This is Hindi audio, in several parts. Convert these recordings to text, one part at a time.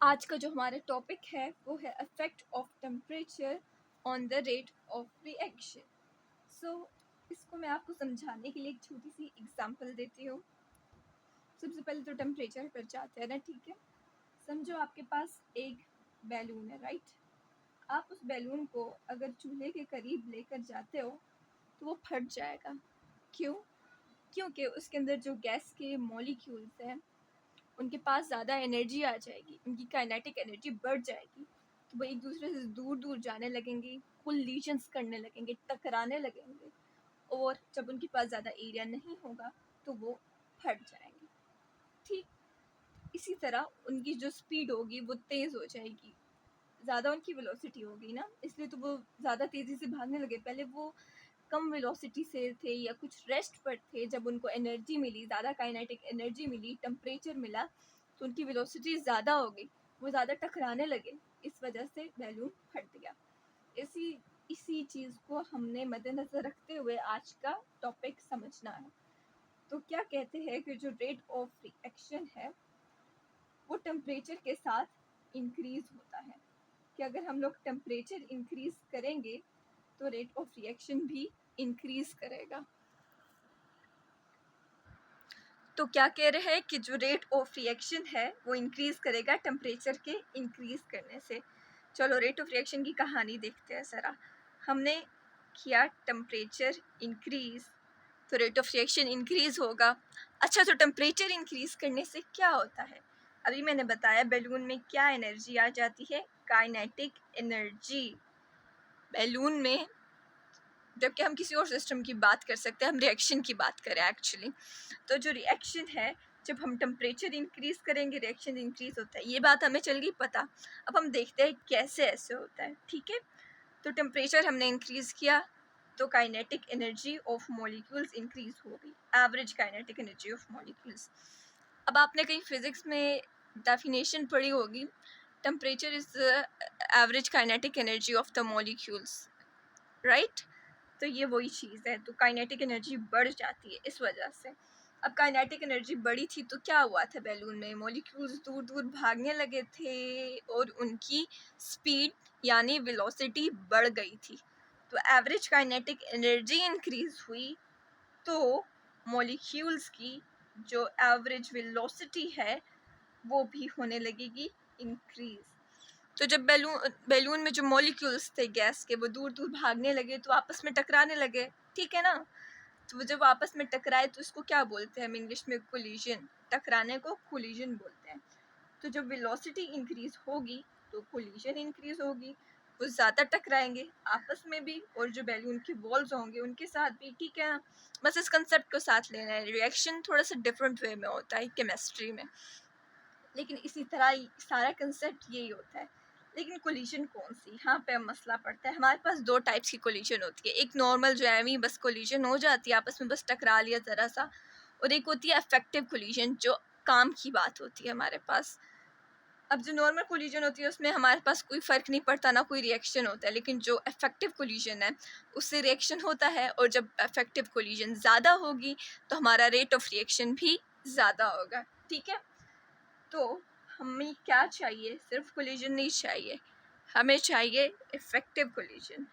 आज का जो हमारा टॉपिक है वो है effect of temperature on the rate of reaction. So इसको मैं आपको समझाने के लिए एक छोटी सी एग्जांपल देती हूँ। सबसे पहले तो टेम्परेचर पर जाते हैं ना, ठीक है। समझो आपके पास एक बैलून है, राइट। आप उस बैलून को अगर चूल्हे के करीब लेकर जाते हो तो वो फट जाएगा। क्यों? क्योंकि उसके अंदर जो गैस के मॉलिक्यूल्स हैं उनके पास ज़्यादा एनर्जी आ जाएगी, उनकी काइनेटिक एनर्जी बढ़ जाएगी, तो वो एक दूसरे से दूर दूर जाने लगेंगे, कोलिजन्स करने लगेंगे, टकराने लगेंगे, और जब उनके पास ज़्यादा एरिया नहीं होगा तो वो फट जाएंगे। ठीक इसी तरह उनकी जो स्पीड होगी वो तेज़ हो जाएगी, ज़्यादा उनकी वेलोसिटी होगी ना, इसलिए तो वो ज़्यादा तेज़ी से भागने लगे। पहले वो कम वेलोसिटी से थे या कुछ रेस्ट पर थे, जब उनको एनर्जी मिली, ज़्यादा काइनेटिक एनर्जी मिली, टेम्परेचर मिला, तो उनकी वेलोसिटी ज़्यादा हो गई, वो ज़्यादा टकराने लगे, इस वजह से बैलून फट गया। इसी चीज़ को हमने मद्देनज़र रखते हुए आज का टॉपिक समझना है। तो क्या कहते हैं कि जो रेट ऑफ रिएक्शन है वो टेम्परेचर के साथ इंक्रीज होता है, कि अगर हम लोग टेम्परेचर इंक्रीज करेंगे तो रेट ऑफ रिएक्शन भी इंक्रीज करेगा। तो क्या कह रहे हैं कि जो रेट ऑफ रिएक्शन है वो इंक्रीज करेगा टेम्परेचर के इंक्रीज करने से। चलो रेट ऑफ रिएक्शन की कहानी देखते हैं ज़रा। हमने किया टेम्परेचर इंक्रीज तो रेट ऑफ रिएक्शन इंक्रीज होगा। अच्छा, तो टेम्परेचर इंक्रीज करने से क्या होता है? अभी मैंने बताया बैलून में क्या एनर्जी आ जाती है, काइनेटिक एनर्जी। बैलून में, जबकि हम किसी और सिस्टम की बात कर सकते हैं, हम रिएक्शन की बात करें एक्चुअली। तो जो रिएक्शन है, जब हम टेम्परेचर इंक्रीज करेंगे रिएक्शन इंक्रीज होता है, ये बात हमें चल गई पता। अब हम देखते हैं कैसे ऐसे होता है, ठीक है। तो टेम्परेचर हमने इंक्रीज किया तो kinetic energy of molecules increase हो गई, average kinetic energy of molecules. अब आपने कहीं फिजिक्स में डेफिनेशन पढ़ी होगी, temperature is average kinetic energy of the molecules, right. तो ये वही चीज़ है, तो काइनेटिक एनर्जी बढ़ जाती है इस वजह से। अब काइनेटिक एनर्जी बढ़ी थी तो क्या हुआ था बैलून में, मॉलिक्यूल्स दूर दूर भागने लगे थे और उनकी स्पीड यानी वेलोसिटी बढ़ गई थी। तो एवरेज काइनेटिक एनर्जी इंक्रीज हुई तो मॉलिक्यूल्स की जो एवरेज वेलोसिटी है वो भी होने लगेगी इंक्रीज। तो जब बैलून में जो मॉलिक्यूल्स थे गैस के वो दूर दूर भागने लगे तो आपस में टकराने लगे, ठीक है ना। तो वो जब आपस में टकराए तो इसको क्या बोलते हैं हम इंग्लिश में, कोलिजन। टकराने को कोलिजन बोलते हैं। तो जब वेलोसिटी इंक्रीज होगी तो कोलिजन इंक्रीज होगी, वो ज़्यादा टकराएंगे आपस में भी, और जो बैलून के वॉल्स होंगे उनके साथ भी, ठीक है ना। बस इस कंसेप्ट को साथ लेना है। रिएक्शन थोड़ा सा डिफरेंट वे में होता है केमिस्ट्री में, लेकिन इसी तरह सारा कंसेप्ट यही होता है। लेकिन कोलिजन कौन सी, यहाँ पे मसला पड़ता है। हमारे पास दो टाइप्स की कोलिजन होती है, एक नॉर्मल जो है बस कोलिजन हो जाती है, आपस में बस टकरा लिया ज़रा सा, और एक होती है इफेक्टिव कोलिजन जो काम की बात होती है हमारे पास। अब जो नॉर्मल कोलिजन होती है उसमें हमारे पास कोई फ़र्क नहीं पड़ता, ना कोई रिएक्शन होता है, लेकिन जो इफेक्टिव कोलिजन है उससे रिएक्शन होता है, और जब इफेक्टिव कोलिजन ज़्यादा होगी तो हमारा रेट ऑफ रिएक्शन भी ज़्यादा होगा, ठीक है। तो हमें क्या चाहिए, सिर्फ कोलिजन नहीं चाहिए, हमें चाहिए इफेक्टिव कोलिजन।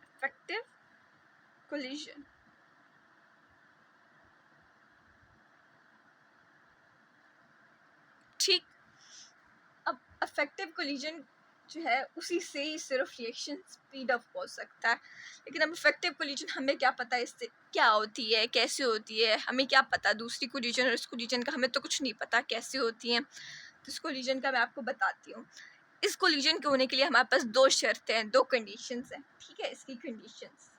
इफेक्टिव कोलिजन, ठीक। अब इफेक्टिव कोलिजन जो है उसी से ही सिर्फ रिएक्शन स्पीड अप हो सकता है। लेकिन अब इफेक्टिव कोलिजन हमें क्या पता इससे क्या होती है, कैसे होती है, हमें क्या पता। दूसरी कोलिजन और इस कोलिजन का हमें तो कुछ नहीं पता कैसे होती हैं। तो इस कोलिजन का मैं आपको बताती हूँ। इस कोलिजन के होने के लिए हमारे पास दो शर्तें हैं, दो कंडीशंस हैं, ठीक है। इसकी कंडीशंस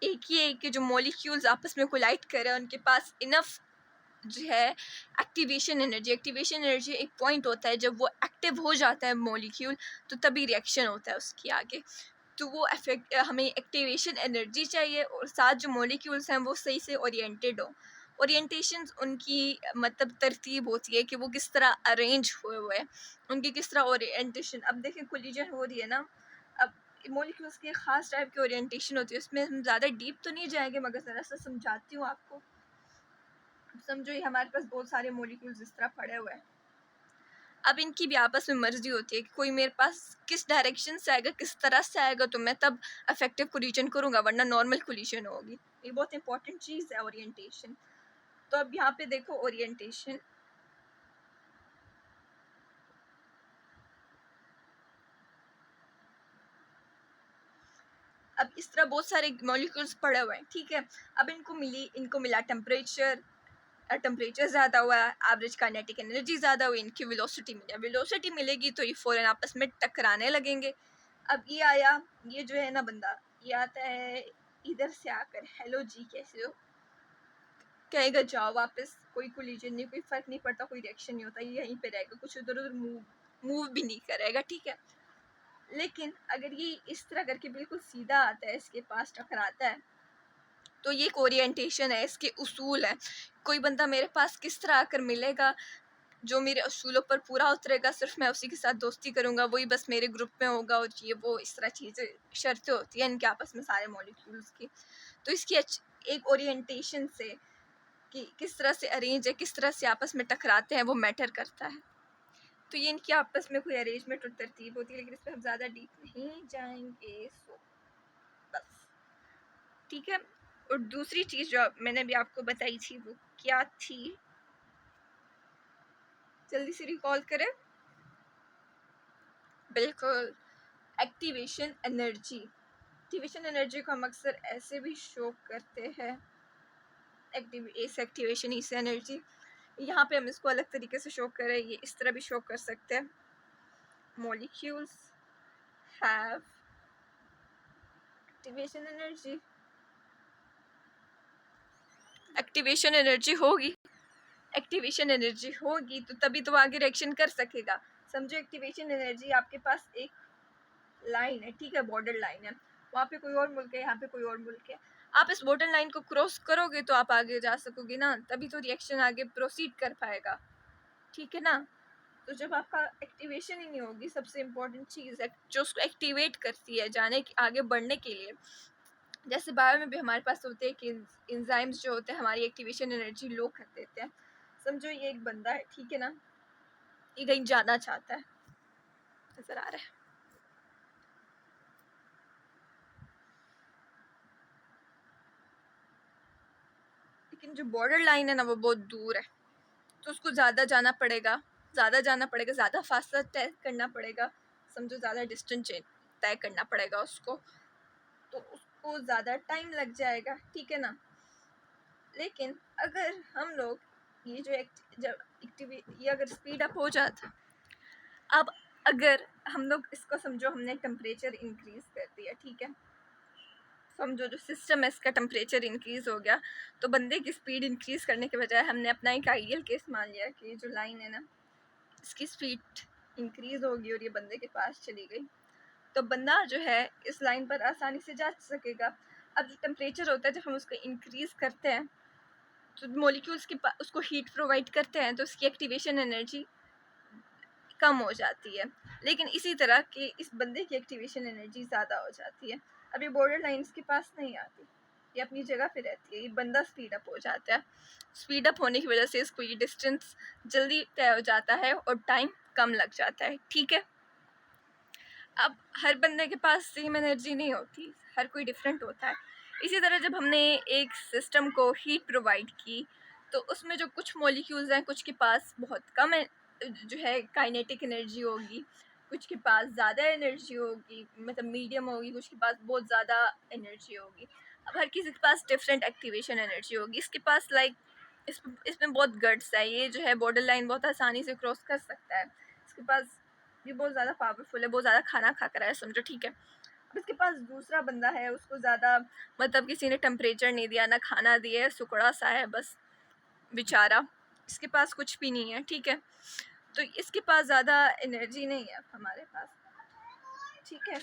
एक ही है कि जो मॉलिक्यूल्स आपस में कोलाइड कर रहे हैं उनके पास इनफ जो है एक्टिवेशन एनर्जी। एक्टिवेशन एनर्जी एक पॉइंट होता है जब वो एक्टिव हो जाता है मॉलिक्यूल, तो तभी रिएक्शन होता है उसकी आगे। तो वो हमें एक्टिवेशन एनर्जी चाहिए, और साथ जो मॉलिक्यूल्स हैं वो सही से ओरिएंटेड हो। ओरिएंटेशन उनकी मतलब तरतीब होती है कि वो किस तरह अरेंज हुए हुए हैं, उनकी किस तरह ओरिएंटेशन। अब देखें कोलिजन हो रही है ना, अब मॉलिक्यूल्स की ख़ास टाइप की ओरिएंटेशन होती है, उसमें हम ज़्यादा डीप तो नहीं जाएंगे, मगर ज़रा सा समझाती हूँ आपको। समझो ये हमारे पास बहुत सारे मॉलिक्यूल्स इस तरह पड़े हुए हैं। अब इनकी भी आपस में मर्जी होती है कि कोई मेरे पास किस डायरेक्शन से आएगा, किस तरह से आएगा, तो मैं तब इफेक्टिव कोलिजन करूँगा, वरना नॉर्मल कोलिजन होगी। ये बहुत इंपॉर्टेंट चीज़ है ओरिएंटेशन। तो अब यहाँ पे देखो ओरिएंटेशन, अब इस तरह बहुत सारे मॉलिक्यूल्स पड़े हुए हैं, ठीक है। अब इनको मिला टेम्परेचर, टेम्परेचर ज़्यादा हुआ, एवरेज काइनेटिक एनर्जी ज़्यादा हुई, इनकी वेलोसिटी मिली। वेलोसिटी मिलेगी तो ये फ़ौरन आपस में टकराने लगेंगे। अब ये आया, ये जो है ना बंदा, ये आता है इधर से आकर हेलो जी कैसे हो, कहेगा जाओ वापस, कोई कोलिजन नहीं, कोई फ़र्क नहीं पड़ता, कोई रिएक्शन नहीं होता, ये यहीं पे रहेगा, कुछ इधर उधर मूव भी नहीं करेगा, ठीक है। लेकिन अगर ये इस तरह करके बिल्कुल सीधा आता है, इसके पास टकराता है, तो ये एक ओरिएंटेशन है, इसके उसूल है। कोई बंदा मेरे पास किस तरह आकर मिलेगा, जो मेरे उसूलों पर पूरा उतरेगा, सिर्फ मैं उसी के साथ दोस्ती करूँगा, वही बस मेरे ग्रुप में होगा, और ये वो इस तरह चीज़ें शर्तें होती हैं इनके आपस में सारे मॉलिक्यूल्स की। तो इसकी एक ओरिएंटेशन से कि किस तरह से अरेंज है, किस तरह से आपस में टकराते हैं, वो मैटर करता है। तो ये इनकी आपस में कोई अरेंजमेंट और तरतीब होती है, लेकिन इस पर हम ज़्यादा डीप नहीं जाएंगे, सो बस ठीक है। और दूसरी चीज़ जो मैंने भी आपको बताई थी वो क्या थी, जल्दी से रिकॉल करें। बिल्कुल, एक्टिवेशन एनर्जी। एक्टिवेशन एनर्जी को हम अक्सर ऐसे भी शो करते हैं, इस एक्टिवेशन इस एनर्जी, यहाँ पे हम इसको अलग तरीके से शो करें, ये इस तरह भी शो कर सकते हैं। Molecules have activation energy, activation energy होगी, एक्टिवेशन एनर्जी होगी तो तभी तो आगे रिएक्शन कर सकेगा। समझो एक्टिवेशन एनर्जी, आपके पास एक लाइन है, ठीक है, बॉर्डर लाइन है, वहाँ पे कोई और मुल्क है, यहाँ पे कोई और मुल्क है, आप इस बॉर्डर लाइन को क्रॉस करोगे तो आप आगे जा सकोगे ना, तभी तो रिएक्शन आगे प्रोसीड कर पाएगा, ठीक है ना। तो जब आपका एक्टिवेशन ही नहीं होगी, सबसे इम्पोर्टेंट चीज़ है जो उसको एक्टिवेट करती है जाने की आगे बढ़ने के लिए, जैसे बायो में भी हमारे पास होते हैं कि इंजाइम्स जो होते हैं हमारी एक्टिवेशन एनर्जी लो कर देते हैं। समझो ये एक बंदा है, ठीक है ना, ये कहीं जाना चाहता है, नजर आ रहा है, लेकिन जो बॉर्डर लाइन है ना वो बहुत दूर है, तो उसको ज़्यादा जाना पड़ेगा, ज़्यादा फासला तय करना पड़ेगा, समझो ज़्यादा डिस्टेंस तय करना पड़ेगा उसको, तो उसको ज़्यादा टाइम लग जाएगा, ठीक है ना। लेकिन अगर हम लोग ये जो ये अगर स्पीड अप हो जाता, अब अगर हम लोग इसको समझो हमने टेम्परेचर इंक्रीज कर दिया, ठीक है, समझो जो सिस्टम है इसका टेम्परेचर इंक्रीज हो गया, तो बंदे की स्पीड इंक्रीज करने के बजाय हमने अपना एक आइडियल केस मान लिया कि जो लाइन है ना इसकी स्पीड इंक्रीज होगी और ये बंदे के पास चली गई, तो बंदा जो है इस लाइन पर आसानी से जा सकेगा। अब जो टेम्परेचर होता है जब हम उसको इंक्रीज करते हैं तो मॉलिक्यूल्स के उसको हीट प्रोवाइड करते हैं, तो उसकी एक्टिवेशन एनर्जी कम हो जाती है, लेकिन इसी तरह के इस बंदे की एक्टिवेशन एनर्जी ज़्यादा हो जाती है। अब ये बॉर्डर लाइन इसके पास नहीं आती, ये अपनी जगह पे रहती है, ये बंदा स्पीड अप हो जाता है, स्पीड अप होने की वजह से इसको ये डिस्टेंस जल्दी तय हो जाता है और टाइम कम लग जाता है, ठीक है। अब हर बंदे के पास सेम एनर्जी नहीं होती, हर कोई डिफरेंट होता है। इसी तरह जब हमने एक सिस्टम को हीट प्रोवाइड की तो उसमें जो कुछ मॉलिक्यूल्स हैं कुछ के पास बहुत कम जो है काइनेटिक एनर्जी होगी, कुछ के पास ज़्यादा एनर्जी होगी, मतलब मीडियम होगी, कुछ के पास बहुत ज़्यादा एनर्जी होगी। अब हर किसी के पास डिफरेंट एक्टिवेशन एनर्जी होगी। इसके पास इसमें बहुत गट्स है, ये जो है बॉर्डर लाइन बहुत आसानी से क्रॉस कर सकता है, इसके पास ये बहुत ज़्यादा पावरफुल है, बहुत ज़्यादा खाना खा कर है, समझो, ठीक है। अब इसके पास दूसरा बंदा है, उसको ज़्यादा मतलब किसी ने टेम्परेचर नहीं दिया, ना खाना दिया है, सुकड़ा सा है बस बेचारा, इसके पास कुछ भी नहीं है, ठीक है, तो इसके पास ज़्यादा एनर्जी नहीं है हमारे पास, ठीक है।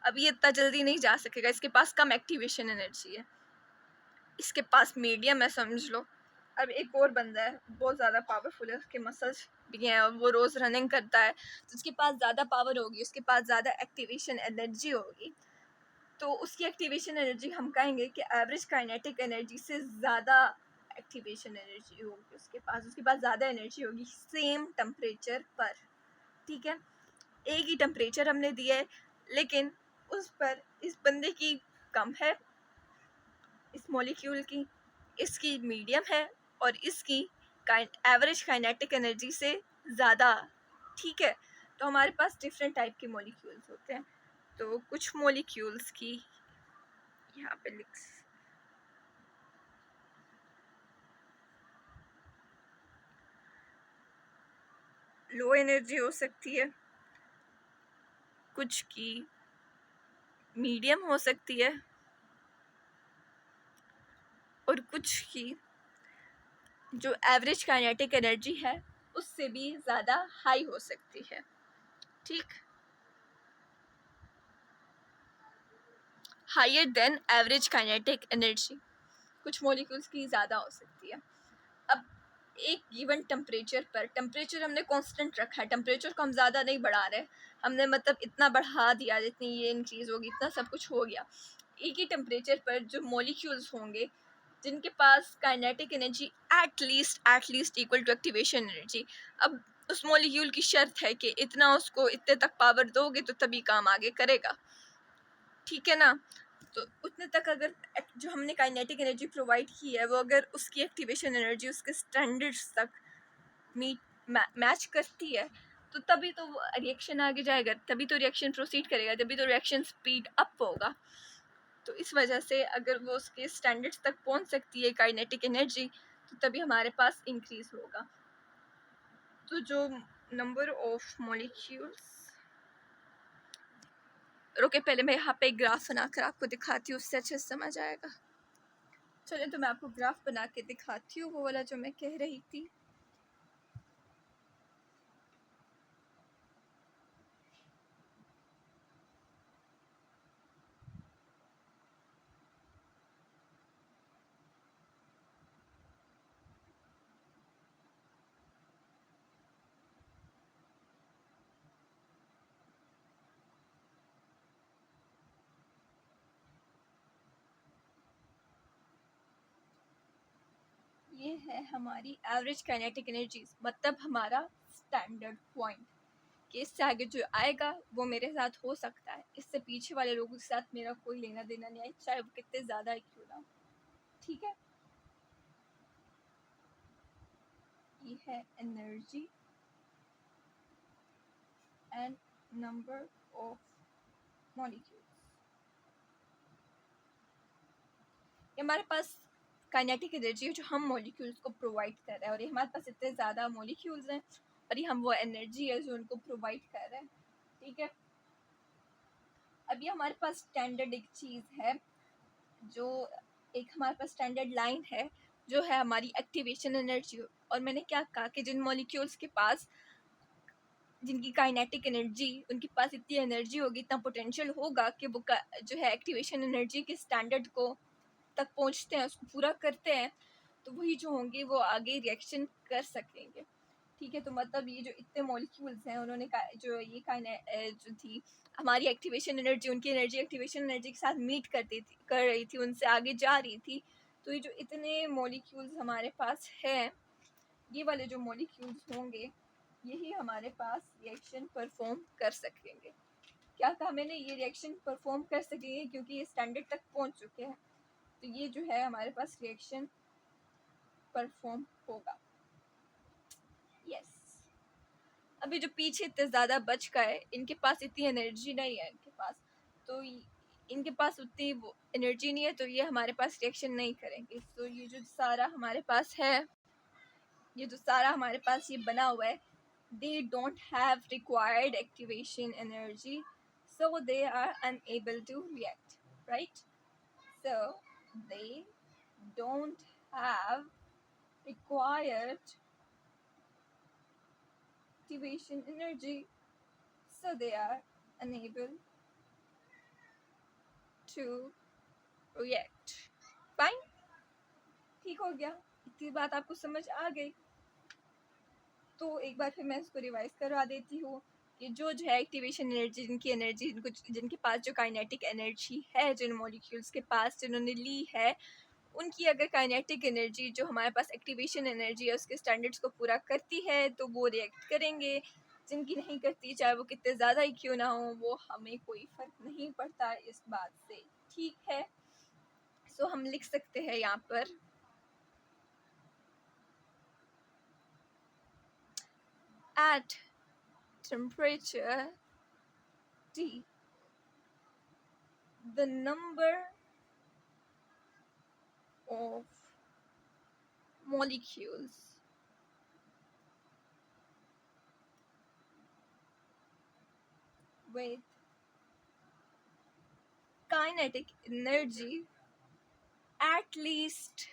अब ये इतना जल्दी नहीं जा सकेगा, इसके पास कम एक्टिवेशन एनर्जी है, इसके पास मीडियम है, समझ लो। अब एक और बंदा है बहुत ज़्यादा पावरफुल है, उसके मसल्स भी हैं और वो रोज़ रनिंग करता है, तो उसके पास ज़्यादा पावर होगी, उसके पास ज़्यादा एक्टिवेशन एनर्जी होगी, तो उसकी एक्टिवेशन एनर्जी हम कहेंगे कि एवरेज काइनेटिक एनर्जी से ज़्यादा एक्टिवेशन एनर्जी होगी उसके पास ज़्यादा एनर्जी होगी सेम टेम्परेचर पर। ठीक है, एक ही टेम्परेचर हमने दिया है लेकिन उस पर इस बंदे की कम है, इस मॉलिक्यूल की, इसकी मीडियम है और इसकी एवरेज काइनेटिक एनर्जी से ज़्यादा। ठीक है, तो हमारे पास डिफरेंट टाइप के मॉलिक्यूल्स होते हैं। तो कुछ मॉलिक्यूल्स की यहाँ पे लो एनर्जी हो सकती है, कुछ की मीडियम हो सकती है और कुछ की जो एवरेज काइनेटिक एनर्जी है उससे भी ज़्यादा हाई हो सकती है। ठीक, higher than average kinetic energy कुछ मॉलिक्यूल्स की ज़्यादा हो सकती है। अब एक गिवन टेम्परेचर पर, टेम्परेचर हमने कांस्टेंट रखा है, टेम्परेचर को हम ज़्यादा नहीं बढ़ा रहे, हमने मतलब इतना बढ़ा दिया जितनी ये इंक्रीज़ होगी इतना सब कुछ हो गया। एक ही टेम्परेचर पर जो मॉलिक्यूल्स होंगे जिनके पास kinetic energy at least equal to activation energy, अब उस मॉलिक्यूल की शर्त है कि इतना उसको इतने तक पावर दोगे तो तभी काम आगे करेगा। ठीक है ना, तो उतने तक अगर जो हमने काइनेटिक एनर्जी प्रोवाइड की है वो अगर उसकी एक्टिवेशन एनर्जी उसके स्टैंडर्ड्स तक मैच करती है तो तभी तो रिएक्शन आगे जाएगा, तभी तो रिएक्शन प्रोसीड करेगा, तभी तो रिएक्शन स्पीड अप होगा। तो इस वजह से अगर वो उसके स्टैंडर्ड्स तक पहुंच सकती है काइनेटिक एनर्जी तो तभी हमारे पास इंक्रीज होगा। तो जो नंबर ऑफ मॉलिक्यूल्स, रुके पहले मैं यहाँ पे एक ग्राफ बनाकर आपको दिखाती हूँ, उससे अच्छे से समझ आएगा। चलिए तो मैं आपको ग्राफ बना के दिखाती हूँ वो वाला जो मैं कह रही थी। ये है हमारी एवरेज काइनेटिक एनर्जी, मतलब हमारा स्टैंडर्ड पॉइंट कि इससे आगे जो आएगा वो मेरे साथ हो सकता है, इससे पीछे वाले लोगों के साथ मेरा कोई लेना देना नहीं है, चाहे वो कितने ज़्यादा ही क्यों ना। ठीक है, ये है energy and number of molecules. ये हमारे पास काइनेटिक एनर्जी है जो हम मॉलिक्यूल्स को प्रोवाइड कर रहे हैं, और ये हमारे पास इतने ज़्यादा मॉलिक्यूल्स हैं और ये हम वो एनर्जी है जो उनको प्रोवाइड कर रहे हैं। ठीक है, अब ये हमारे पास स्टैंडर्ड एक चीज़ है, जो एक हमारे पास स्टैंडर्ड लाइन है जो है हमारी एक्टिवेशन एनर्जी। और मैंने क्या कहा कि जिन मॉलिक्यूल्स के पास, जिनकी काइनेटिक एनर्जी, उनके पास इतनी एनर्जी होगी, इतना पोटेंशियल होगा कि वो जो है एक्टिवेशन एनर्जी के स्टैंडर्ड को तक पहुंचते हैं, उसको पूरा करते हैं, तो वही जो होंगे वो आगे रिएक्शन कर सकेंगे। ठीक है, तो मतलब ये जो इतने मॉलिक्यूल्स हैं उन्होंने जो ये जो थी हमारी एक्टिवेशन एनर्जी, उनकी एनर्जी एक्टिवेशन एनर्जी के साथ मीट कर रही थी, उनसे आगे जा रही थी। तो ये जो इतने मॉलिक्यूल्स हमारे पास हैं, ये वाले जो मॉलिक्यूल्स होंगे यही हमारे पास रिएक्शन परफॉर्म कर सकेंगे। क्या कहा मैंने, ये रिएक्शन परफॉर्म कर सकेंगे क्योंकि ये स्टैंडर्ड तक पहुंच चुके हैं, तो ये जो है हमारे पास रिएक्शन परफॉर्म होगा। यस, अभी जो पीछे इतने ज़्यादा बच गए, इनके पास इतनी एनर्जी नहीं है, इनके पास तो इनके पास उतनी एनर्जी नहीं है, तो ये हमारे पास रिएक्शन नहीं करेंगे। तो ये जो सारा हमारे पास है, ये जो सारा हमारे पास ये बना हुआ है, they don't have required activation energy, so they are unable to react, right? So they don't have required activation energy, so they are unable to react. Fine, ठीक हो गया, इतनी बात आपको समझ आ गई। तो एक बार फिर मैं इसको रिवाइज करवा देती हूँ कि जो है एक्टिवेशन एनर्जी, जिनके पास जो काइनेटिक एनर्जी है, जिन मॉलिक्यूल्स के पास जिन्होंने ली है, उनकी अगर काइनेटिक एनर्जी जो हमारे पास एक्टिवेशन एनर्जी है उसके स्टैंडर्ड्स को पूरा करती है तो वो रिएक्ट करेंगे, जिनकी नहीं करती चाहे वो कितने ज़्यादा ही क्यों ना हो वो हमें कोई फ़र्क नहीं पड़ता इस बात से, ठीक है। सो हम लिख सकते हैं यहाँ पर at temperature T the number of molecules with kinetic energy at least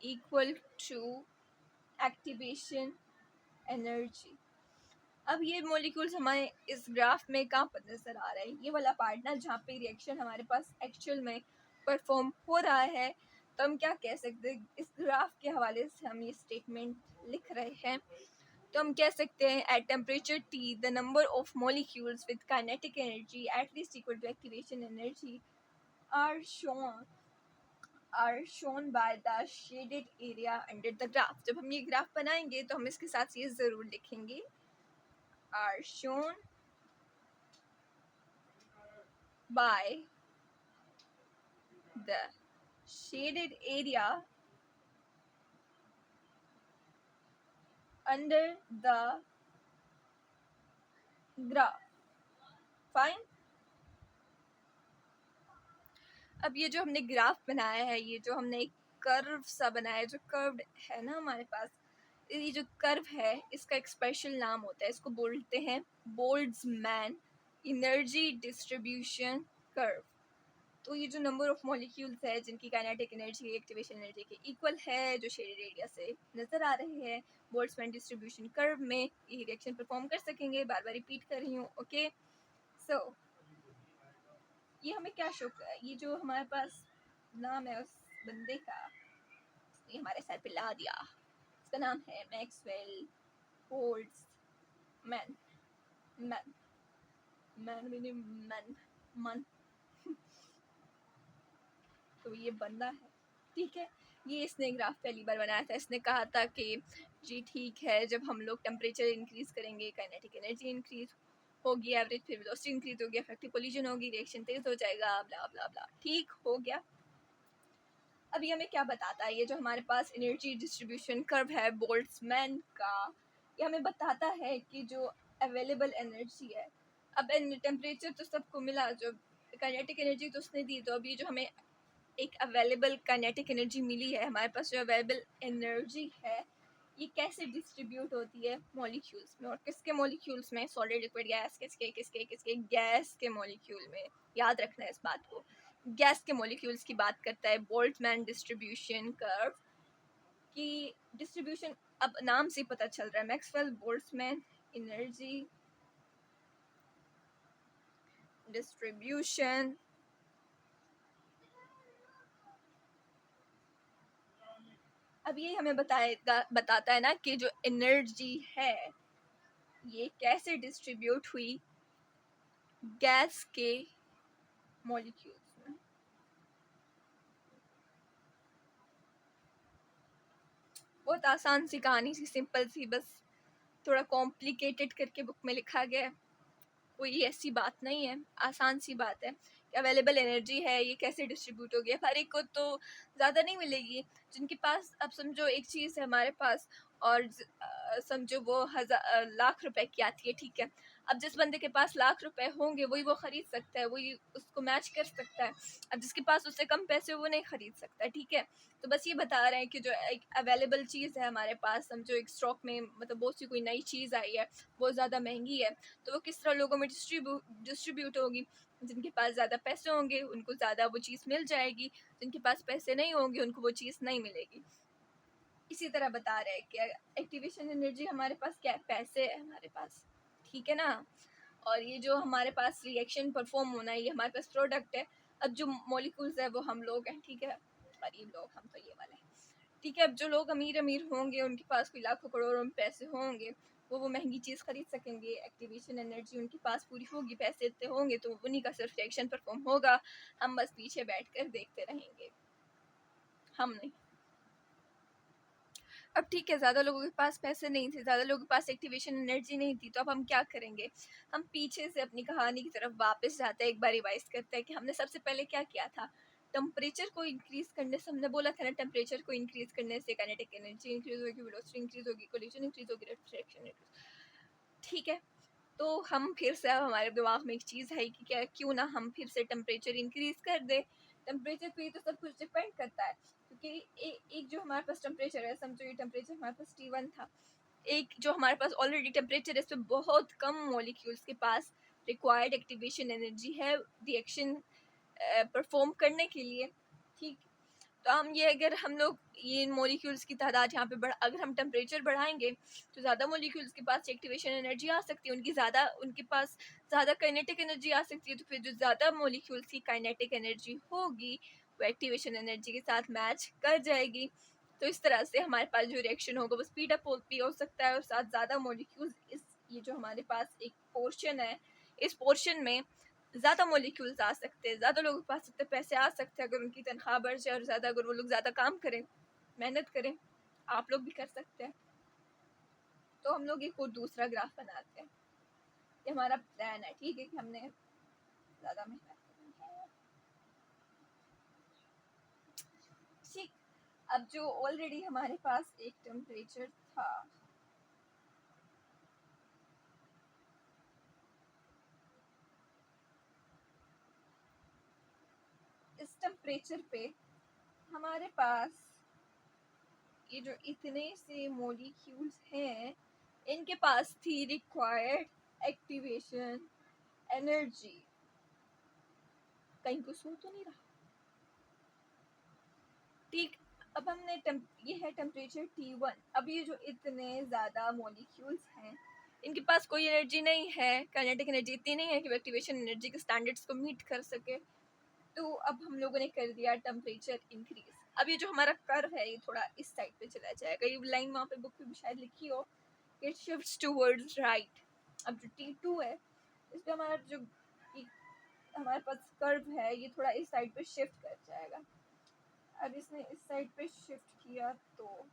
equal to activation energy। अब ये मॉलिक्यूल्स हमारे इस ग्राफ में कहाँ पर नज़र आ रहा है, ये वाला पार्ट ना जहाँ पे रिएक्शन हमारे पास एक्चुअल में परफॉर्म हो रहा है। तो हम क्या कह सकते हैं, इस ग्राफ के हवाले से हम ये स्टेटमेंट लिख रहे हैं। तो हम कह सकते हैं at temperature T the number of molecules with kinetic energy at least equal to activation energy are shown by the shaded area under the graph. जब हम ये ग्राफ बनाएंगे तो हम इसके साथ ये ज़रूर लिखेंगे are shown by the shaded area under the graph। Fine. अब ये जो हमने ग्राफ बनाया है, ये जो हमने एक कर्व सा बनाया है, जो कर्व्ड है ना हमारे पास, ये जो कर्व है इसका एक स्पेशल नाम होता है, इसको बोलते हैं बोल्ट्जमैन एनर्जी डिस्ट्रीब्यूशन कर्व। तो ये जो नंबर ऑफ मॉलिक्यूल्स है जिनकी काइनेटिक एनर्जी एक्टिवेशन एनर्जी के इक्वल है, जो शेडेड एरिया से नज़र आ रहे हैं बोल्ट्जमैन डिस्ट्रीब्यूशन कर्व में, ये रिएक्शन परफॉर्म कर सकेंगे। बार बार रिपीट कर रही हूँ, ओके। सो ये हमें क्या शो कर, ये जो हमारे पास नाम है उस बंदे का, ये हमारे सर पे ला दिया, इसका नाम है Maxwell Boltzmann man man man मन तो ये बंदा है, ठीक है। ये इसने ग्राफ पहली बार बनाया था। इसने कहा था कि जी ठीक है, जब हम लोग टेम्परेचर इंक्रीज़ करेंगे काइनेटिक एनर्जी इंक्रीज़ होगी, एवरेज फिर वेलोसिटी इंक्रीज़ होगी, इफेक्टिव कोलिजन होगी, रिएक्शन तेज हो जाएगा, ब्ला ब्ला ब्ला, ठीक हो गया। अब ये हमें क्या बताता है, ये जो हमारे पास एनर्जी डिस्ट्रीब्यूशन कर्व है बोल्ट्जमैन का, ये हमें बताता है कि जो अवेलेबल एनर्जी है, अब टेम्परेचर तो सबको मिला, जो काइनेटिक एनर्जी तो उसने दी, तो अब ये जो हमें एक अवेलेबल काइनेटिक एनर्जी मिली है, हमारे पास जो अवेलेबल एनर्जी है ये कैसे डिस्ट्रीब्यूट होती है मॉलिक्यूल्स में, और किसके मॉलिक्यूल्स में, सॉलिड लिक्विड गैस, किसके किसके किसके गैस के मॉलिक्यूल में। याद रखना है इस बात को, गैस के मॉलिक्यूल्स की बात करता है बोल्ट्जमैन डिस्ट्रीब्यूशन कर्व की डिस्ट्रीब्यूशन। अब नाम से पता चल रहा है मैक्सवेल बोल्ट्जमैन एनर्जी डिस्ट्रीब्यूशन अब ये हमें बताता है ना कि जो एनर्जी है ये कैसे डिस्ट्रीब्यूट हुई गैस के मॉलिक्यूल्स में। बहुत आसान सी कहानी सी, सिंपल सी, बस थोड़ा कॉम्प्लिकेटेड करके बुक में लिखा गया है, कोई ऐसी बात नहीं है, आसान सी बात है कि अवेलेबल एनर्जी है ये कैसे डिस्ट्रीब्यूट होगी। हर एक को तो ज़्यादा नहीं मिलेगी, जिनके पास, अब समझो एक चीज़ है हमारे पास और समझो वो लाख रुपए की आती है, ठीक है। अब जिस बंदे के पास लाख रुपए होंगे वही वो ख़रीद सकता है, वही उसको मैच कर सकता है। अब जिसके पास उससे कम पैसे वो नहीं ख़रीद सकता, ठीक है। तो बस ये बता रहे हैं कि जो एक अवेलेबल चीज़ है हमारे पास, समझो एक स्टॉक में मतलब बहुत सी कोई नई चीज़ आई है, बहुत ज़्यादा महंगी है, तो वो किस तरह लोगों में डिस्ट्रीब्यूट होगी। जिनके पास ज़्यादा पैसे होंगे उनको ज़्यादा वो चीज़ मिल जाएगी, जिनके पास पैसे नहीं होंगे उनको वो चीज़ नहीं मिलेगी। इसी तरह बता रहे हैं कि एक्टिवेशन एनर्जी हमारे पास क्या है, पैसे है हमारे पास, ठीक है ना। और ये जो हमारे पास रिएक्शन परफॉर्म होना है ये हमारे पास प्रोडक्ट है। अब जो मॉलिक्यूल्स है वो हम लोग हैं, ठीक है, गरीब लोग हम तो ये वाले हैं, ठीक है। अब जो लोग अमीर अमीर होंगे उनके पास कोई लाखों करोड़ों में पैसे होंगे, वो महंगी चीज़ खरीद सकेंगे, एक्टिवेशन एनर्जी उनके पास पूरी होगी, पैसे इतने होंगे तो उन्हीं का सिर्फ रिएक्शन परफॉर्म होगा, हम बस पीछे बैठ कर देखते रहेंगे। हम नहीं। अब ठीक है, ज़्यादा लोगों के पास पैसे नहीं थे, ज़्यादा लोगों के पास एक्टिवेशन एनर्जी नहीं थी, तो अब हम क्या करेंगे? हम पीछे से अपनी कहानी की तरफ वापस जाते हैं, एक बार रिवाइज करते हैं कि हमने सबसे पहले क्या किया था। टेम्परेचर को इंक्रीज करने से, हमने बोला था ना, टेम्परेचर को इंक्रीज करने से काइनेटिक एनर्जी इंक्रीज होगी, वेलोसिटी इंक्रीज होगी, कोलिजन इंक्रीज होगी, रिफ्लेक्शन इंक्रीज। ठीक है, तो हम फिर से, अब हमारे दिमाग में एक चीज़ है कि क्या क्यों ना हम फिर से टेम्परेचर इंक्रीज कर दे। टेम्परेचर पे ही तो सब कुछ डिपेंड करता है, क्योंकि एक जो हमारे पास टेम्परेचर है, समझो ये टेम्परेचर हमारे पास T1 था, एक जो हमारे पास ऑलरेडी टेम्परेचर है, इस पे बहुत कम मॉलिक्यूल्स के पास रिक्वायर्ड एक्टिवेशन एनर्जी है रिएक्शन परफॉर्म करने के लिए। ठीक, तो हम ये, अगर हम लोग ये मॉलिक्यूल्स की तादाद यहाँ पे अगर हम टेम्परेचर बढ़ाएंगे तो ज़्यादा मॉलिक्यूल्स के पास एक्टिवेशन एनर्जी आ सकती है, उनके पास ज़्यादा काइनेटिक एनर्जी आ सकती है, तो फिर जो ज़्यादा मॉलिक्यूल्स की काइनेटिक एनर्जी होगी वो एक्टिवेशन एनर्जी के साथ मैच कर जाएगी। तो इस तरह से हमारे पास जो रिएक्शन होगा वो स्पीड अप भी हो सकता है, और साथ ज़्यादा मॉलिक्यूल्स, इस ये जो हमारे पास एक पोर्शन है, इस पोर्शन में ज़्यादा मॉलिक्यूल्स आ सकते हैं, ज़्यादा लोगों के पास इतने पैसे आ सकते हैं, अगर उनकी तनख्वाह बढ़ जाए और ज़्यादा, अगर वो लोग ज़्यादा काम करें, मेहनत करें, आप लोग भी कर सकते हैं। तो हम लोग एक और दूसरा ग्राफ बनाते हैं, ये हमारा प्लान है, ठीक है, कि हमने ज़्यादा मेहनत करनी है। ठीक, अब जो ऑलरेडी हमारे पास एक टेम्परेचर था, इस टेम्परेचर पे हमारे पास ये जो इतने से मॉलिक्यूल्स हैं, इनके पास थी रिक्वायर्ड एक्टिवेशन एनर्जी। कहीं कुछ हो तो नहीं रहा? ठीक, अब हमने ये है टेम्परेचर T1। अब ये जो इतने ज़्यादा मॉलिक्यूल्स हैं, इनके पास कोई एनर्जी नहीं है, काइनेटिक एनर्जी इतनी नहीं है कि वो एक्टिवेशन एनर्जी के स्टैंडर्ड्स को मीट कर सके। तो अब हम लोगों ने कर दिया टेम्परेचर इंक्रीज। अब ये जो हमारा कर्व है, ये थोड़ा इस साइड पे चला जाएगा, ये लाइन वहाँ पे बुक पे भी शायद लिखी हो, इट शिफ्ट्स टूवर्ड्स राइट। अब जो T2 है, इस पे हमारा जो हमारे पास कर्व है, ये थोड़ा इस साइड पे शिफ्ट कर जाएगा। अब इसने इस साइड पे शिफ्ट किया, तो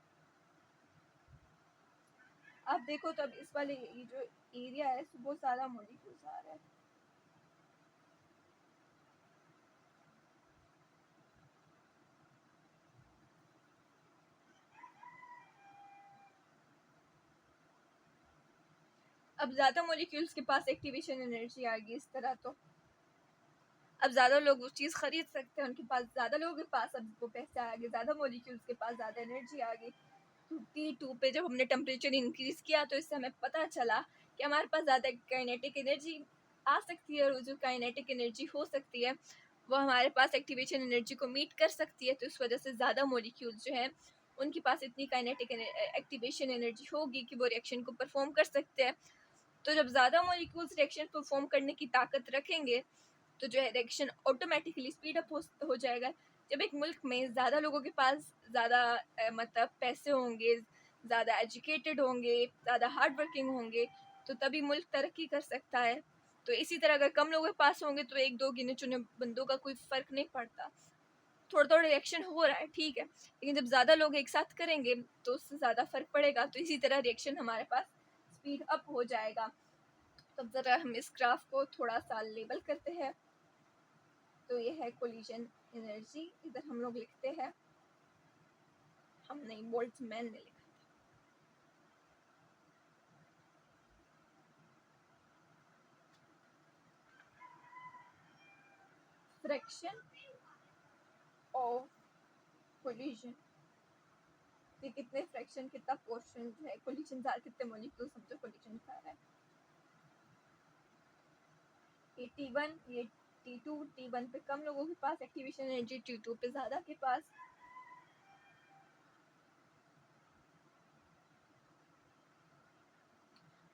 आप देखो, तो अब इस वाले ये जो एरिया है, बहुत सारा मॉलिक्यूल्स आ रहा है। अब ज़्यादा मॉलिक्यूल्स के पास एक्टिवेशन एनर्जी आ गई इस तरह, तो अब ज़्यादा लोग वो चीज़ खरीद सकते हैं, उनके पास ज़्यादा लोगों के पास अब वो पैसे आ गए, ज़्यादा मॉलिक्यूल्स के पास ज़्यादा एनर्जी आ गई। तो T2 पे जब हमने टेम्परेचर इंक्रीज़ किया, तो इससे हमें पता चला कि हमारे पास ज़्यादा काइनेटिक एनर्जी आ सकती है, और जो काइनेटिक एनर्जी हो सकती है वो हमारे पास एक्टिवेशन एनर्जी को मीट कर सकती है। तो इस वजह से ज़्यादा मॉलिक्यूल्स जो हैं, उनके पास इतनी काइनेटिक एक्टिवेशन एनर्जी होगी कि वो रिएक्शन को परफॉर्म कर सकते हैं। तो जब ज़्यादा मॉलिक्यूल्स रिएक्शन परफॉर्म करने की ताकत रखेंगे, तो जो है रिएक्शन ऑटोमेटिकली स्पीड अप हो जाएगा। जब एक मुल्क में ज़्यादा लोगों के पास ज़्यादा मतलब पैसे होंगे, ज़्यादा एजुकेटेड होंगे, ज़्यादा हार्ड वर्किंग होंगे, तो तभी मुल्क तरक्की कर सकता है। तो इसी तरह अगर कम लोगों के पास होंगे, तो एक दो गिने चुने बंदों का कोई फ़र्क नहीं पड़ता। थोड़ा थोड़ा रिएक्शन हो रहा है, ठीक है, लेकिन जब ज़्यादा लोग एक साथ करेंगे तो उससे ज़्यादा फ़र्क पड़ेगा। तो इसी तरह रिएक्शन हमारे पास स्पीड अप हो जाएगा। तब ज़रा हम इस ग्राफ को थोड़ा सा लेबल करते हैं। तो ये है कोलिजन एनर्जी, इधर हम लोग लिखते हैं, हम नहीं, बोल्ट्जमैन ने लिखा, फ्रैक्शन ऑफ कोलिजन, कि कितने फ्रैक्शन, कितना पोर्शन जो है कोलिजन, कितने मॉलिक्यूल समझो कोलिजन कर रहा है। ये T1, ये T2, T1 पे कम लोगों के पास एक्टिवेशन एनर्जी, T2 पे ज़्यादा के पास।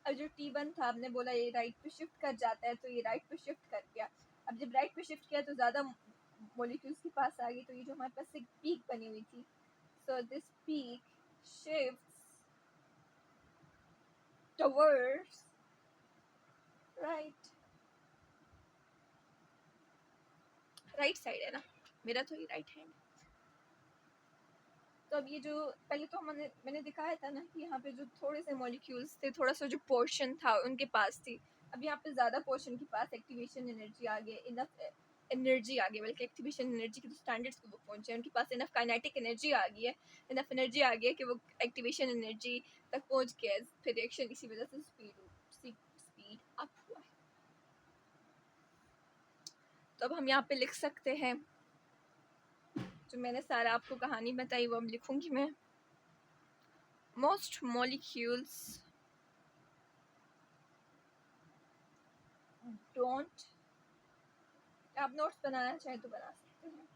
अब जो T1 था, आपने बोला ये राइट पे शिफ्ट कर जाता है, तो ये राइट पे शिफ्ट कर गया। अब जब राइट पे शिफ्ट किया तो ज़्यादा मॉलिक्यूल्स के पास आ गई, तो ये जो हमारे पास एक पीक बनी हुई थी, so this peak shifts towards right right side है ना, मेरा तो ये राइट हैंड। तो अब ये जो पहले तो मैंने दिखाया था ना कि यहाँ पे जो थोड़े से मॉलिक्यूल्स थे, थोड़ा सा जो पोर्शन था उनके पास थी। अब यहाँ पे ज़्यादा पोर्शन के पास एक्टिवेशन एनर्जी आ गई, इनफ एनर्जी आ गई, बल्कि एक्टिवेशन एनर्जी के तो स्टैंडर्ड्स को वो पहुँचे, उनके पास इनफ काइनेटिक एनर्जी आ गई है, इनफ एनर्जी आ गई है कि वो एक्टिवेशन एनर्जी तक पहुँच गए, फिर रिएक्शन इसी वजह से स्पीड अप हुआ है। तो अब हम यहाँ पे लिख सकते हैं, जो मैंने सारा आपको कहानी बताई वो अब लिखूंगी मैं। Most molecules don't, आप नोट्स बनाना चाहें तो बना सकते हैं।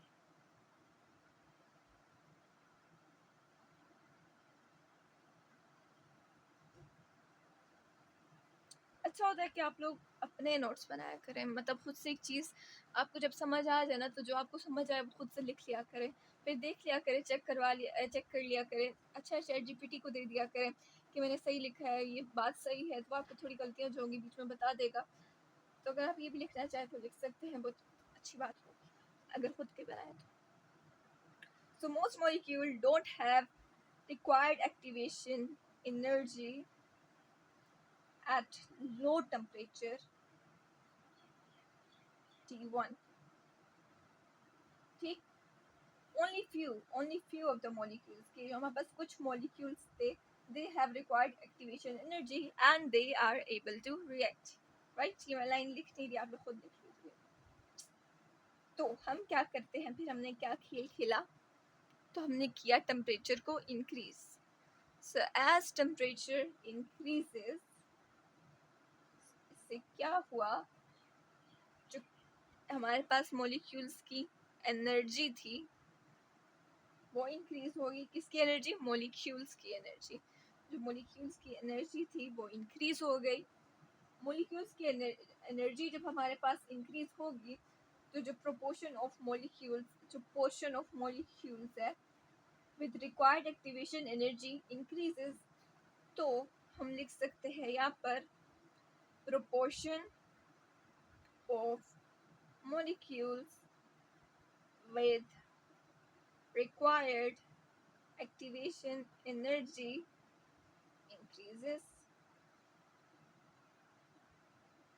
अच्छा होता है कि आप लोग अपने नोट्स बनाया करें, मतलब खुद से एक चीज़ आपको जब समझ आ जाए ना, तो जो आपको समझ आए वो खुद से लिख लिया करें, फिर देख लिया करें, चेक कर लिया करें। अच्छा चैट जीपीटी को दे दिया करें कि मैंने सही लिखा है, ये बात सही है, तो आपको थोड़ी गलतियाँ जो होंगी बीच में बता देगा। तो अगर आप ये भी लिखना चाहें तो लिख सकते हैं, बहुत अच्छी बात होगी अगर खुद के बनाए तो। So most molecules don't have required activation energy at low temperature T1. ठीक, only few of the molecules के जो हमारे पास कुछ molecules थे, they have required activation energy and they are able to react. Right? ये मैं लाइन लिख नहीं रही, आप लोग खुद लिख लीजिए। तो हम क्या करते हैं, फिर हमने क्या खेल खेला, तो हमने किया टेम्परेचर को increase. So as temperature increases, इससे क्या हुआ, जो हमारे पास मॉलिक्यूल्स की एनर्जी थी वो इंक्रीज होगी। किसकी एनर्जी? मॉलिक्यूल्स की एनर्जी। जो मॉलिक्यूल्स की एनर्जी थी वो इंक्रीज हो गई। मॉलिक्यूल्स की एनर्जी जब हमारे पास इंक्रीज होगी, तो जो प्रोपोर्शन ऑफ मॉलिक्यूल्स, जो पोर्शन ऑफ मॉलिक्यूल्स है with required activation energy increases, तो हम लिख सकते हैं यहाँ पर proportion of molecules with required activation energy increases।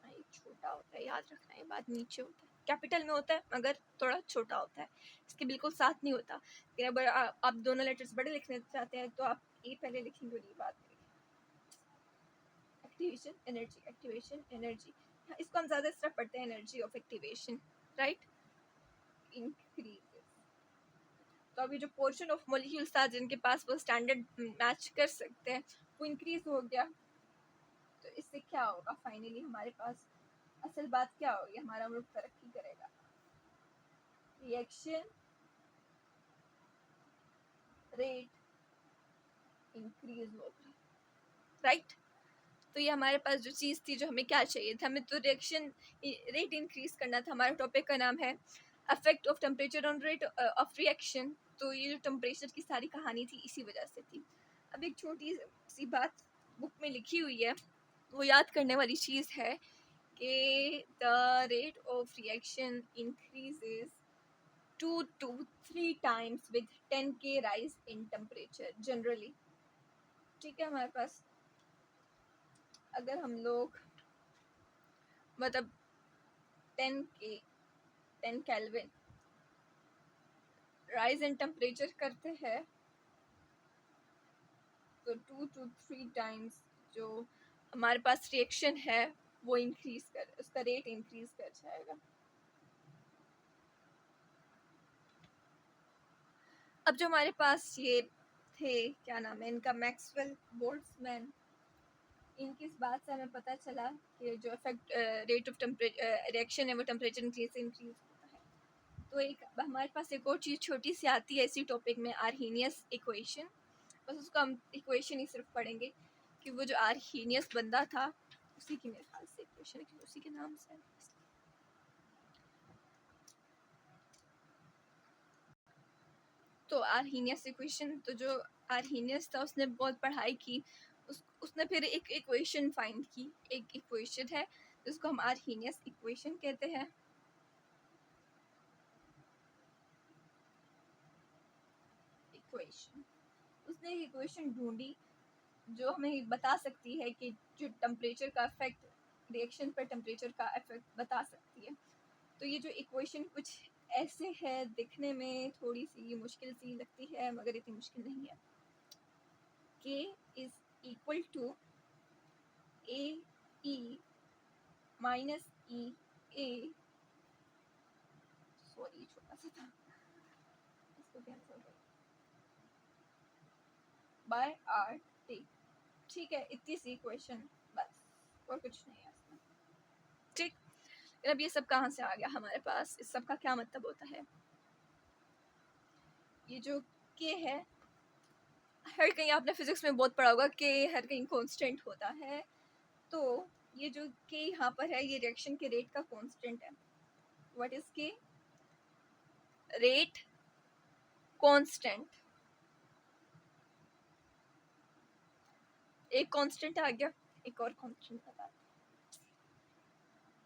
ये छोटा होता है, याद रखना, ये बात नीचे होता है, कैपिटल में होता है मगर थोड़ा छोटा होता है, इसके बिल्कुल साथ नहीं होता। लेकिन अगर आप दोनों लेटर्स बड़े लिखने चाहते हैं तो आप ए पहले लिखेंगे और ये बात करेंगे। एक्टिवेशन एनर्जी, इसको हम ज़्यादा इस तरह पढ़ते हैं, energy of activation, right, increases. तो अभी जो पोर्शन ऑफ मॉलिक्यूल्स था जिनके पास वो स्टैंडर्ड मैच कर सकते हैं, वो इंक्रीज हो गया। तो इससे क्या होगा, फाइनली हमारे पास असल बात क्या होगी, हमारा मुल्क तरक्की करेगा, रिएक्शन रेट इंक्रीज होगा, राइट। तो ये हमारे पास जो चीज़ थी, जो हमें क्या चाहिए था, हमें तो रिएक्शन रेट इंक्रीज करना था। हमारे टॉपिक का नाम है affect of temperature on rate of reaction. तो ये जो टेम्परेचर की सारी कहानी थी इसी वजह से थी। अब एक छोटी सी बात बुक में लिखी हुई है, वो याद करने वाली चीज़ है कि the rate of reaction increases 2 to 3 times with 10K rise in temperature generally। ठीक है, हमारे पास अगर हम लोग मतलब 10 केल्विन राइज इन टेम्परेचर करते हैं, तो 2 to 3 टाइम्स जो हमारे पास रिएक्शन है वो इंक्रीज कर, उसका रेट इंक्रीज कर जाएगा। अब जो हमारे पास ये थे, क्या नाम है इनका, मैक्सवेल बोल्ट्जमैन, इनकी इस बात से हमें पता चला कि जो इफेक्ट रेट ऑफ रिएक्शन है वो टेम्परेचर इंक्रीज होता है। तो एक हमारे पास एक और चीज़ छोटी सी आती है इसी टॉपिक में, आर्हीनियस इक्वेशन। बस उसका हम इक्वेशन ही सिर्फ पढ़ेंगे कि वो जो आर्हीनियस बंदा था, उसी की मेरे ख्याल से इक्वेशन है, उसी के नाम से। तो आर्हीनियस इक्वेशन, तो जो आर्हीनियस था उसने बहुत पढ़ाई की, उसने फिर एक इक्वेशन फाइंड की, एक इक्वेशन है जिसको हम आर्हीनियस इक्वेशन कहते हैं। इक्वेशन, उसने एक इक्वेशन ढूंढी जो हमें बता सकती है कि जो टेम्परेचर का इफेक्ट, रिएक्शन पर टेम्परेचर का इफेक्ट बता सकती है। तो ये जो इक्वेशन कुछ ऐसे है, दिखने में थोड़ी सी मुश्किल सी लगती है मगर इतनी मुश्किल नहीं है। K is equal to A E minus E A, sorry छोटा सा था, इसको कैंसिल कर, बाय आर टी। ठीक है, इतनी सी इक्वेशन बस, और कुछ नहीं है इसमें। ठीक, अब ये सब कहाँ से आ गया हमारे पास, इस सब का क्या मतलब होता है? ये जो के है, हर कहीं आपने फिजिक्स में बहुत पढ़ा होगा कि हर कहीं कांस्टेंट होता है। तो ये जो के यहाँ पर है, ये रिएक्शन के रेट का कांस्टेंट है। व्हाट इज के? Rate constant. एक कांस्टेंट आ गया, एक और कांस्टेंट बता,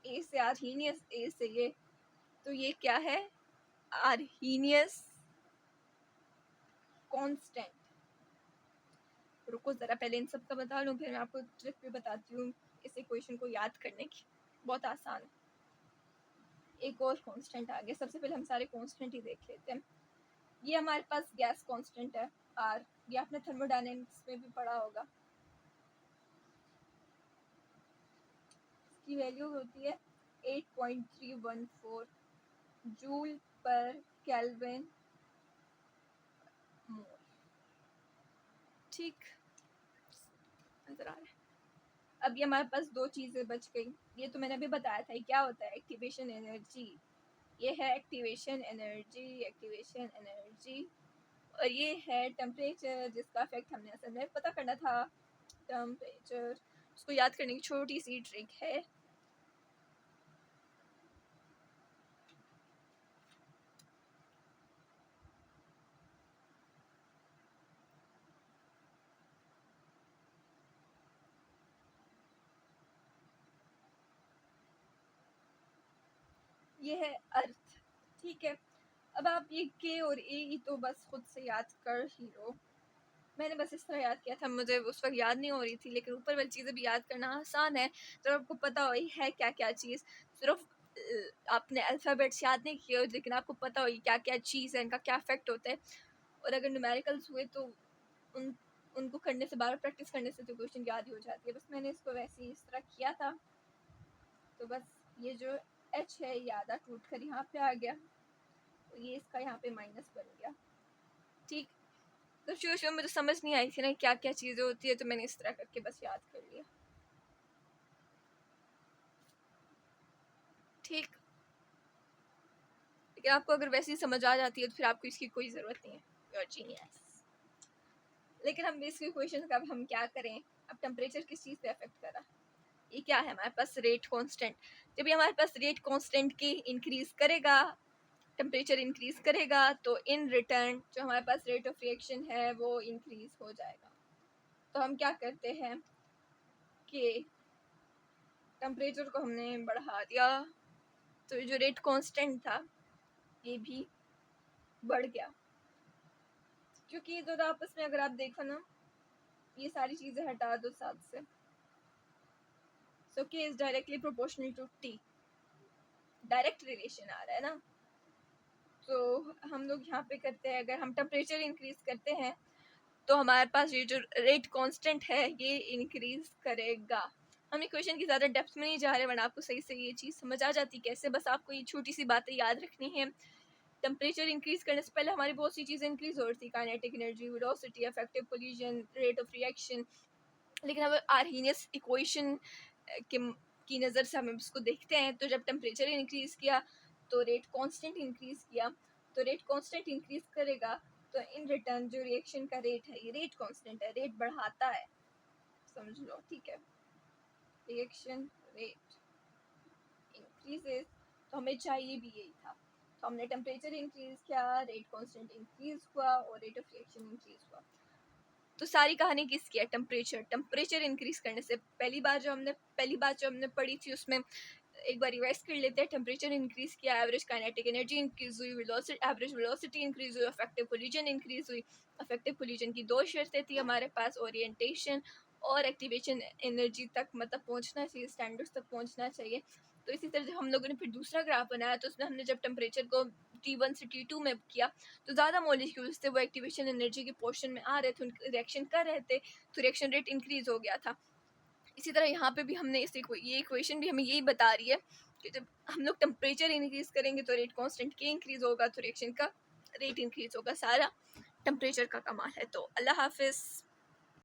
ए से आर्हीनियस, ए से ये, तो ये क्या है? Arrhenius constant. रुको जरा पहले इन सब का बता लूँ, फिर मैं आपको ट्रिक भी बताती हूँ इस इक्वेशन को याद करने की, बहुत आसान है। एक और कांस्टेंट आ गया, सबसे पहले हम सारे कांस्टेंट ही देख लेते हैं। ये हमारे पास गैस कांस्टेंट है आर, ये आपने थर्मोडायनेमिक्स में भी पढ़ा होगा। इसकी वैल्यू होती है 8.314 जूल पर केल्विन मोल। ठीक, नजर आ रहा है? अब ये हमारे पास दो चीज़ें बच गई। ये तो मैंने अभी बताया था, क्या होता है एक्टिवेशन एनर्जी। ये है एक्टिवेशन एनर्जी, एक्टिवेशन एनर्जी। और ये है टेम्परेचर, जिसका इफेक्ट हमने असल में पता करना था। टेम्परेचर, उसको याद करने की छोटी सी ट्रिक है। ये है अर्थ, ठीक है। अब आप ये के और ए तो बस खुद से याद कर ही लो। मैंने बस इस तरह याद किया था, मुझे उस वक्त याद नहीं हो रही थी, लेकिन ऊपर वाली चीज़ें भी याद करना आसान है तो आपको पता हो है क्या क्या चीज़। सिर्फ आपने अल्फ़ाबेट्स याद नहीं किए, लेकिन आपको पता हो क्या क्या चीज़ है, इनका क्या इफेक्ट होता है। और अगर न्यूमेरिकल्स हुए तो उनको करने से, बार प्रैक्टिस करने से तो क्वेश्चन याद ही हो जाती है। बस मैंने इसको वैसे ही इस तरह किया था, तो बस ये जो एच है ये आधा टूट कर यहाँ पे आ गया, तो ये इसका यहाँ पे माइनस बन गया। ठीक, तो शुरू शुरू में तो समझ नहीं आई थी ना क्या क्या चीज़ें होती है, तो मैंने इस तरह करके बस याद कर लिया। ठीक, लेकिन आपको अगर वैसे ही समझ आ जाती है तो फिर आपको इसकी कोई ज़रूरत नहीं है, यू आर जीनियस। लेकिन हम इसके क्वेश्चन का हम क्या करें? अब टेम्परेचर किस चीज़ पे अफेक्ट कर रहा? ये क्या है हमारे पास? Rate constant. जब ये हमारे पास रेट कांस्टेंट की इंक्रीज करेगा, टेम्परेचर इंक्रीज करेगा, तो इन रिटर्न जो हमारे पास रेट ऑफ रिएक्शन है वो इंक्रीज हो जाएगा। तो हम क्या करते हैं कि टेम्परेचर को हमने बढ़ा दिया, तो जो रेट कांस्टेंट था ये भी बढ़ गया, क्योंकि ये दोनों आपस में अगर आप देखो ना, ये सारी चीज़ें हटा दो साथ से, so k is directly proportional to T, direct relation आ रहा है ना। तो हम लोग यहाँ पे करते हैं, अगर हम टेम्परेचर इंक्रीज करते हैं तो हमारे पास ये जो रेट कांस्टेंट है ये इंक्रीज करेगा। हम इक्वेशन की ज़्यादा डेप्थ में नहीं जा रहे, वरना आपको सही से ये चीज़ समझ आ जाती कैसे। बस आपको ये छोटी सी बातें याद रखनी है। टेम्परेचर इंक्रीज करने से पहले हमारी बहुत सी चीज़ें इंक्रीज हो रही थी, kinetic energy, velocity, effective collision, rate of reaction. लेकिन अब आर्हीनियस इक्वेशन की नज़र से हम इसको देखते हैं, तो जब टेम्परेचर इंक्रीज किया तो रेट कांस्टेंट इंक्रीज किया, तो रेट कांस्टेंट इंक्रीज करेगा, तो इन रिटर्न जो रिएक्शन का रेट है, ये रेट कांस्टेंट है, रेट बढ़ाता है, समझ लो, ठीक है। रिएक्शन रेट इंक्रीजेस, तो हमें चाहिए भी यही था। तो हमने टेम्परेचर इंक्रीज किया, रेट कांस्टेंट इंक्रीज हुआ और रेट ऑफ रिएक्शन इंक्रीज हुआ। तो सारी कहानी किसकी है? टेम्परेचर इंक्रीज करने से। पहली बात जो हमने पढ़ी थी उसमें एक बार रिवाइज कर लेते हैं। टेम्परेचर इंक्रीज किया, एवरेज काइनेटिक एनर्जी इंक्रीज हुई, एवरेज वेलोसिटी इंक्रीज हुई, इफेक्टिव कोलिजन इंक्रीज हुई। इफेक्टिव कोलिजन की दो शर्तें थी हमारे पास, ओरिएंटेशन और एक्टिवेशन एनर्जी तक मतलब पहुंचना चाहिए, स्टैंडर्ड्स तक पहुंचना चाहिए। तो इसी तरह जब हम लोगों ने फिर दूसरा ग्राफ बनाया तो उसमें हमने जब टेम्परेचर को T1 से T2 में किया तो ज़्यादा मॉलिक्यूल्स थे वो एक्टिवेशन एनर्जी के पोर्शन में आ रहे थे, उनके रिएक्शन कर रहे थे, तो रिएक्शन रेट इंक्रीज हो गया था। इसी तरह यहाँ पे भी हमने ये इक्वेशन भी हमें यही बता रही है कि जब हम लोग टेम्परेचर इंक्रीज करेंगे तो रेट कांस्टेंट के इंक्रीज होगा, तो रिएक्शन का रेट इंक्रीज होगा। सारा टेम्परेचर का कमाल है। तो अल्लाह हाफिज़।